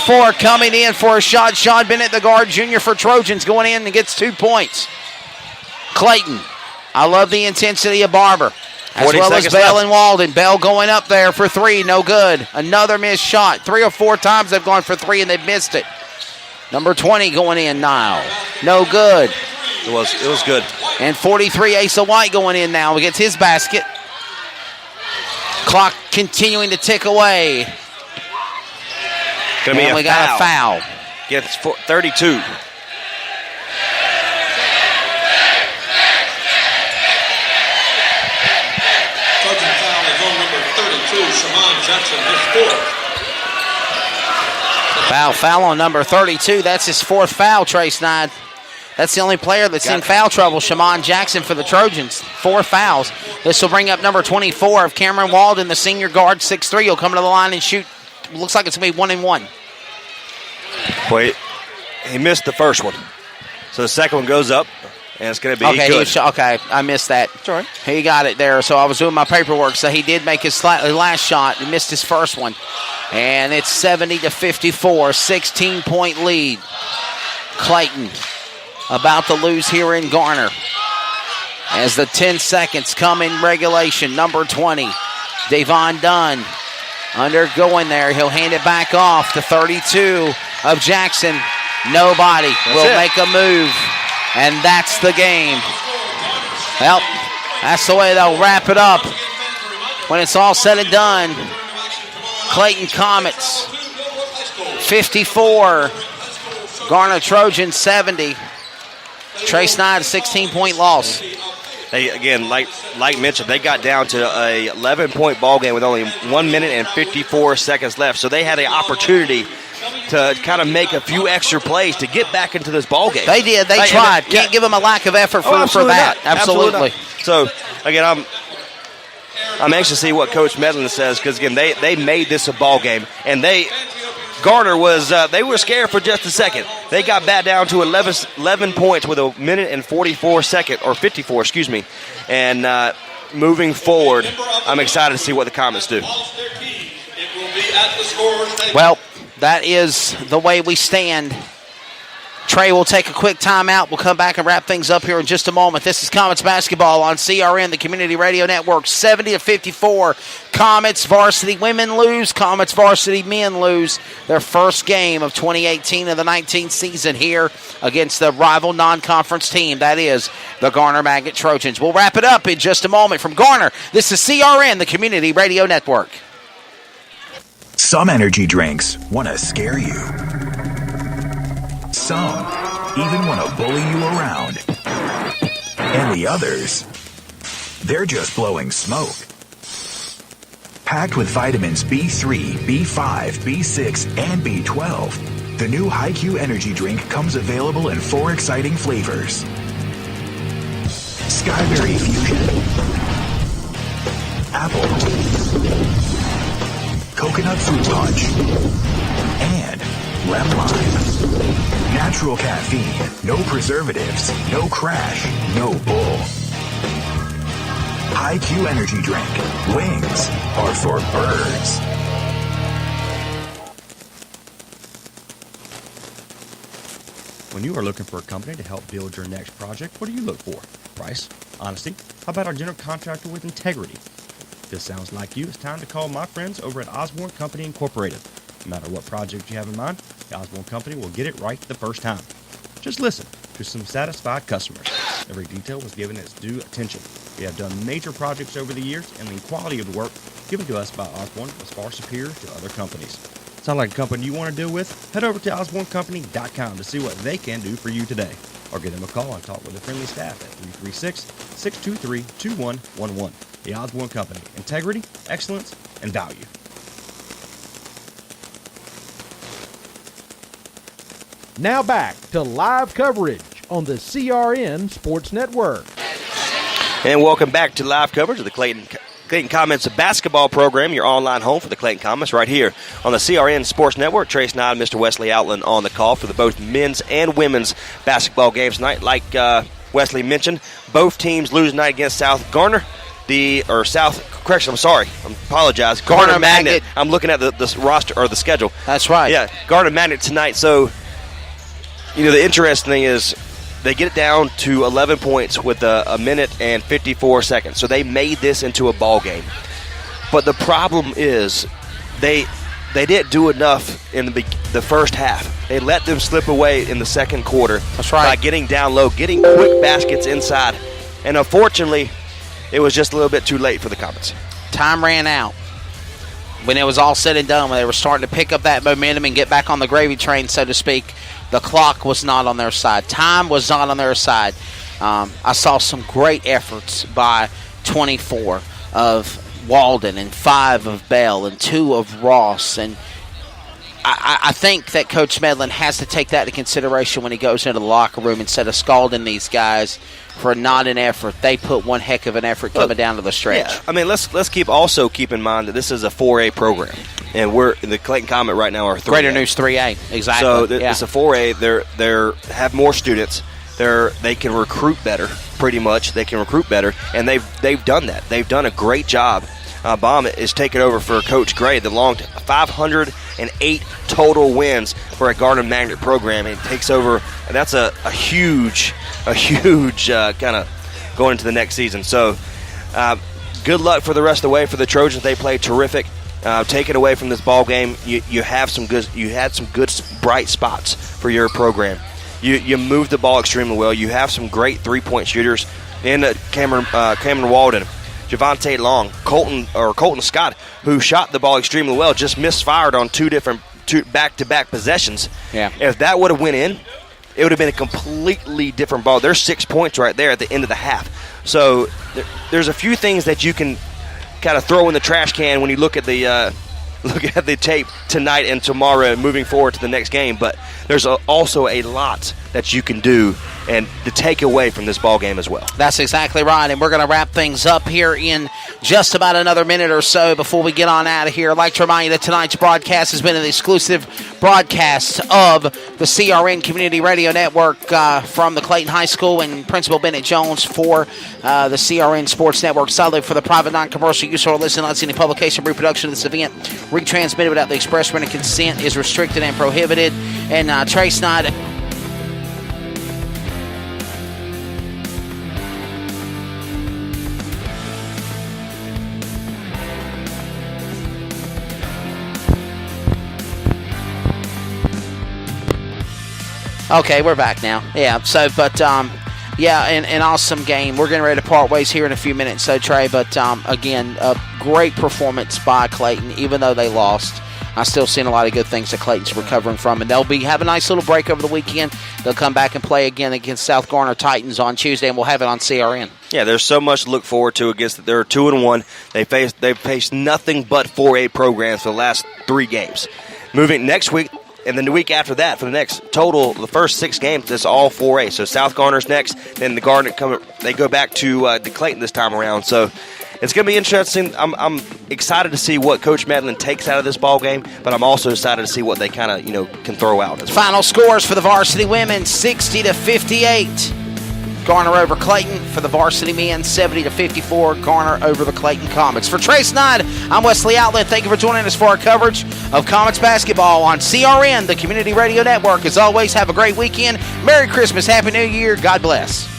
4 coming in for a shot. Sean Bennett, the guard junior for Trojans, going in and gets 2 points. Clayton, I love the intensity of Barber. As well as Bell and Walden. Bell going up there for 3, no good. Another missed shot. 3 or 4 times they've gone for 3 and they've missed it. Number 20 going in now. No good. It was good. And 43, Asa White going in now. He gets his basket. Clock continuing to tick away. And we got a foul. Gets 32. Foul on number 32. That's his 4th foul, Trace Knight. That's the only player that's in foul trouble, Shamon Jackson for the Trojans. 4 fouls. This will bring up number 24 of Cameron Walden, the senior guard, 6'3". He'll come to the line and shoot. Looks like it's going to be 1-1. Wait, he missed the first one. So the second one goes up, and it's going to be good. Okay, I missed that. That's all right. He got it there, so I was doing my paperwork. So he did make his last shot. He missed his first one. And it's 70-54, 16-point lead. Clayton about to lose here in Garner. As the 10 seconds come in regulation, number 20, Davon Dunn undergoing there. He'll hand it back off to 32 of Jackson. Nobody will make a move. And that's the game. Well, that's the way they'll wrap it up. When it's all said and done, Clayton Comets 54, Garner Trojans 70. Trace Knight, a 16-point loss. They, again, like mentioned, they got down to a 11-point ball game with only 1 minute and 54 seconds left. So they had the opportunity to kind of make a few extra plays to get back into this ball game. They did. They tried. Can't give them a lack of effort for that. Absolutely. So, again, I'm anxious to see what Coach Medlin says because, again, they made this a ball game. And Garner they were scared for just a second. They got back down to 11 points with a minute and 54, excuse me. And moving forward, I'm excited to see what the Comets do. Well, that is the way we stand. Trey will take a quick timeout. We'll come back and wrap things up here in just a moment. This is Comets basketball on CRN, the Community Radio Network. 70-54. Comets varsity women lose. Comets varsity men lose their first game of 2018 of the 19th season here against the rival non-conference team. That is the Garner Magnet Trojans. We'll wrap it up in just a moment. From Garner, this is CRN, the Community Radio Network. Some energy drinks want to scare you. Some even want to bully you around. And the others, they're just blowing smoke. Packed with vitamins B3, B5, B6, and B12, the new HiQ energy drink comes available in 4 exciting flavors. Skyberry Fusion, Apple, Coconut Fruit Punch, and Lemon Lime. Natural caffeine, no preservatives, no crash, no bull. HiQ energy drink. Wings are for birds. When you are looking for a company to help build your next project, what do you look for? Price? Honesty? How about our general contractor with integrity? If this sounds like you, it's time to call my friends over at Osborne Company Incorporated. No matter what project you have in mind, the Osborne Company will get it right the first time. Just listen to some satisfied customers. Every detail was given its due attention. We have done major projects over the years, and the quality of the work given to us by Osborne was far superior to other companies. Sound like a company you want to deal with? Head over to osbornecompany.com to see what they can do for you today. Or give them a call and talk with the friendly staff at 336-623-2111. The Osborne Company. Integrity, excellence, and value. Now back to live coverage on the CRN Sports Network. And welcome back to live coverage of the Clayton Comets basketball program, your online home for the Clayton Comets, right here on the CRN Sports Network. Trace Knight and Mr. Wesley Outland on the call for the both men's and women's basketball games tonight. Like Wesley mentioned, both teams lose tonight against South Garner. I'm sorry. I apologize. Garner Magnet. I'm looking at the roster or the schedule. That's right. Yeah, Garner Magnet tonight. So, the interesting thing is they get it down to 11 points with a minute and 54 seconds. So they made this into a ball game. But the problem is they didn't do enough in the first half. They let them slip away in the second quarter. That's right. By getting down low, getting quick baskets inside. And unfortunately, it was just a little bit too late for the Comets. Time ran out. When it was all said and done, when they were starting to pick up that momentum and get back on the gravy train, so to speak, the clock was not on their side. Time was not on their side. I saw some great efforts by 24 of Walden and 5 of Bell and 2 of Ross. And I think that Coach Medlin has to take that into consideration when he goes into the locker room instead of scalding these guys for not an effort. They put one heck of an effort coming down to the stretch. Yeah, I mean, let's keep in mind that this is a 4A program, and we're the Clayton Comet right now are 3A. Greater News 3A, exactly. So it's a 4A. They have more students. They can recruit better, pretty much. They can recruit better, and they've done that. They've done a great job. Baum is taking over for Coach Gray, the long 508 total wins for a Garden Magnet program, and takes over. And that's a huge kind of going into the next season. So good luck for the rest of the way for the Trojans. They played terrific. Take it away from this ball game. You had some good bright spots for your program. You moved the ball extremely well. You have some great 3-point shooters in Cameron Walden, Javante Long, Colton Scott, who shot the ball extremely well, just misfired on two back-to-back possessions. Yeah. If that would have went in, it would have been a completely different ball. There's 6 points right there at the end of the half. So there's a few things that you can kind of throw in the trash can when you look at the tape tonight and tomorrow moving forward to the next game. But there's also a lot that you can do and to take away from this ball game as well. That's exactly right, and we're going to wrap things up here in just about another minute or so before we get on out of here. I'd like to remind you that tonight's broadcast has been an exclusive broadcast of the CRN Community Radio Network from the Clayton High School and Principal Bennett Jones for the CRN Sports Network. Solely for the private, non-commercial use or listen, not any publication, reproduction of this event retransmitted without the express written consent is restricted and prohibited. And Trace Knight. Okay, we're back now. Yeah, so, but, an awesome game. We're getting ready to part ways here in a few minutes, so, Trey, but, again, a great performance by Clayton, even though they lost. I'm still seeing a lot of good things that Clayton's recovering from, and they'll have a nice little break over the weekend. They'll come back and play again against South Garner Titans on Tuesday, and we'll have it on CRN. Yeah, there's so much to look forward to against. They're 2-1. They've faced nothing but 4A programs for the last 3 games. Moving next week, and then the week after that, for the next total, the first 6 games, it's all 4A. So South Garner's next, then the Garnet they go back to Clayton this time around. So it's going to be interesting. I'm excited to see what Coach Medlin takes out of this ball game, but I'm also excited to see what they kind of can throw out. Final scores for the varsity women: 60-58. Garner over Clayton. For the varsity men, 70-54. Garner over the Clayton Comets. For Trace Knight, I'm Wesley Outlet. Thank you for joining us for our coverage of Comets basketball on CRN, the Community Radio Network. As always, have a great weekend. Merry Christmas. Happy New Year. God bless.